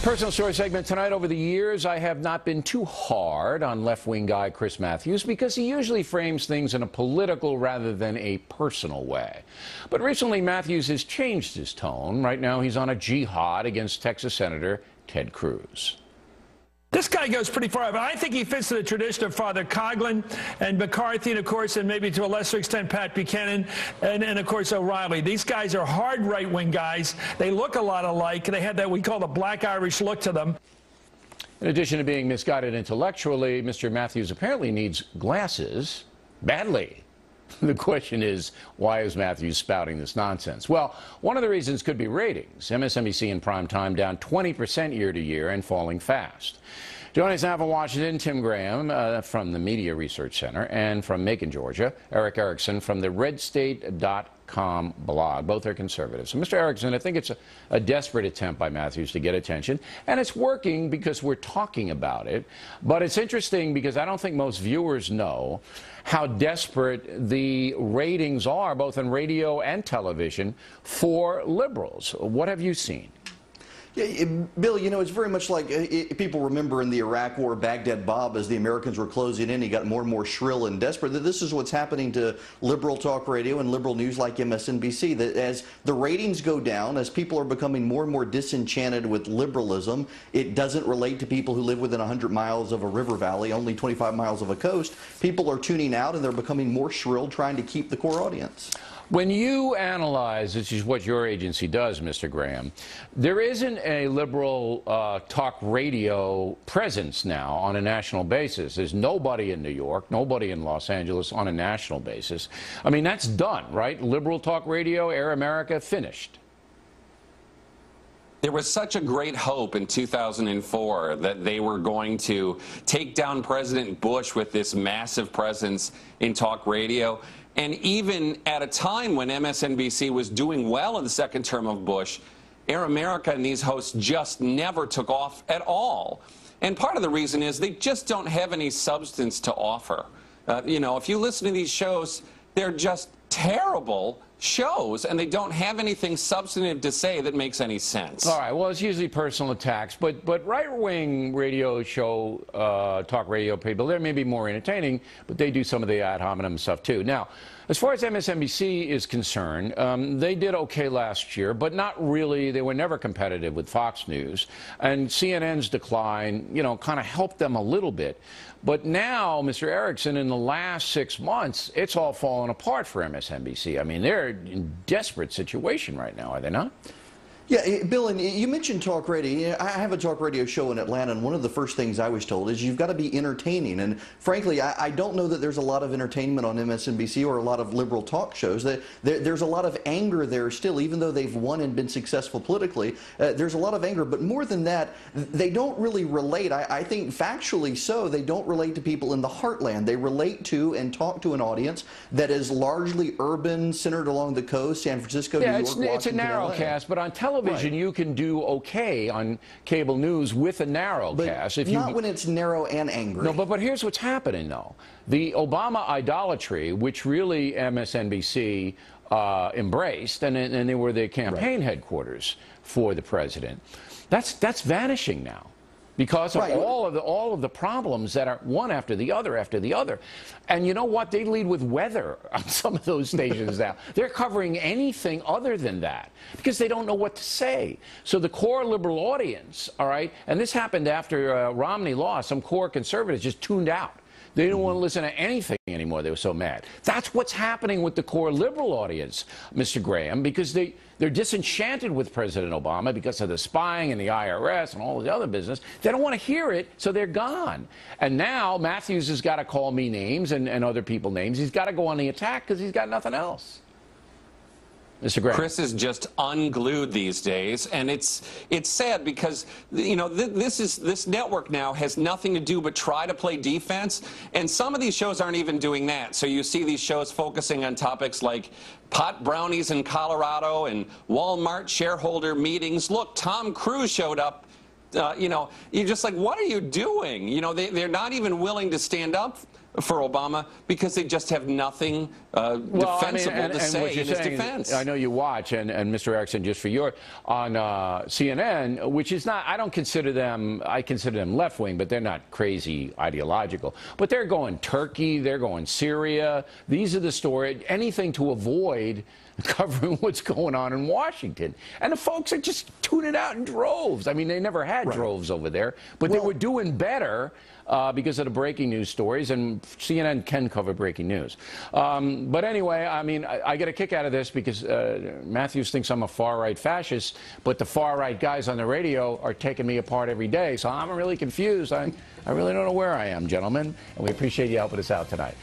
Personal story segment tonight. Over the years, I have not been too hard on left-wing guy Chris Matthews because he usually frames things in a political rather than a personal way. But recently, Matthews has changed his tone. Right now, he's on a jihad against Texas Senator Ted Cruz. This guy goes pretty far, but I think he fits the tradition of Father Coughlin and McCarthy, and of course, and maybe to a lesser extent, Pat Buchanan, and of course, O'Reilly. These guys are hard right-wing guys. They look a lot alike. They have that we call the black Irish look to them. In addition to being misguided intellectually, Mr. Matthews apparently needs glasses badly. The question is, why is Matthews spouting this nonsense? Well, one of the reasons could be ratings. MSNBC in prime time down 20% year to year and falling fast. Joining us now from Washington, Tim Graham from the Media Research Center, and from Macon, Georgia, Erick Erickson from the RedState.com blog. Both are conservatives. So, Mr. Erickson, I think it's a desperate attempt by Matthews to get attention, and it's working because we're talking about it. But it's interesting because I don't think most viewers know how desperate the ratings are, both in radio and television, for liberals. What have you seen? Yeah, Bill, you know, it's very much like people remember in the Iraq War, Baghdad Bob, as the Americans were closing in, he got more and more shrill and desperate. This is what's happening to liberal talk radio and liberal news like MSNBC. That as the ratings go down, as people are becoming more and more disenchanted with liberalism, it doesn't relate to people who live within 100 miles of a river valley, only 25 miles of a coast. People are tuning out and they're becoming more shrill, trying to keep the core audience. When you analyze, this is what your agency does, Mr. Graham, there isn't a liberal talk radio presence now on a national basis. There's nobody in New York, nobody in Los Angeles on a national basis. I mean, that's done, right? Liberal talk radio, Air America, finished. There was such a great hope in 2004 that they were going to take down President Bush with this massive presence in talk radio. And even at a time when MSNBC was doing well in the second term of Bush, Air America and these hosts just never took off at all. And part of the reason is they just don't have any substance to offer. You know, if you listen to these shows, they're just terrible shows, and they don't have anything substantive to say that makes any sense. All right, well, it's usually personal attacks, but right-wing radio show, talk radio people, they may be more entertaining, but they do some of the ad hominem stuff too. Now, as far as MSNBC is concerned, they did okay last year, but not really. They were never competitive with Fox News, and CNN's decline, you know, kind of helped them a little bit. But now, Mr. Erickson, in the last 6 months, it's all fallen apart for MSNBC. I mean, they're in desperate situation right now, are they not? Yeah, Bill, and you mentioned talk radio. I have a talk radio show in Atlanta, and one of the first things I was told is you've got to be entertaining. And frankly, I don't know that there's a lot of entertainment on MSNBC or a lot of liberal talk shows. There's a lot of anger there still, even though they've won and been successful politically. There's a lot of anger, but more than that, they don't really relate. I think factually so, they don't relate to people in the heartland. They relate to and talk to an audience that is largely urban, centered along the coast, San Francisco, New York, Washington, it's a narrow cast, but on television, right, you can do okay on cable news with a narrow cast. If not when it's narrow and angry. No, but here's what's happening, though. The Obama idolatry, which really MSNBC embraced, and they were the campaign headquarters for the president, that's vanishing now, because of all of the problems that are one after the other after the other. And you know what? They lead with weather on some of those stations now. They're covering anything other than that because they don't know what to say. So the core liberal audience, all right, and this happened after Romney lost, some core conservatives just tuned out. They didn't want to listen to anything anymore. They were so mad. That's what's happening with the core liberal audience, Mr. Graham, because they're disenchanted with President Obama because of the spying and the IRS and all the other business. They don't want to hear it, so they're gone. And now Matthews has got to call me names and other people names. He's got to go on the attack because he's got nothing else. Mr. Graham. Chris is just unglued these days, and it's sad because, you know, this network now has nothing to do but try to play defense, and some of these shows aren't even doing that. So you see these shows focusing on topics like pot brownies in Colorado and Walmart shareholder meetings. Look, Tom Cruise showed up. You know, you're just like, what are you doing? You know, they're not even willing to stand up for Obama because they just have nothing defensible to say in his defense. I know you watch, and Mr. Erickson, just for your, on CNN, which is not, I consider them left-wing, but they're not crazy ideological. But they're going Turkey, they're going Syria. These are the stories, anything to avoid covering what's going on in Washington. And the folks are just tuning out in droves. I mean, they never had droves over there, but they were doing better because of the breaking news stories, and CNN can cover breaking news. But anyway, I mean, I get a kick out of this because Matthews thinks I'm a far-right fascist, but the far-right guys on the radio are taking me apart every day, so I'm really confused. I really don't know where I am, gentlemen, and we appreciate you helping us out tonight.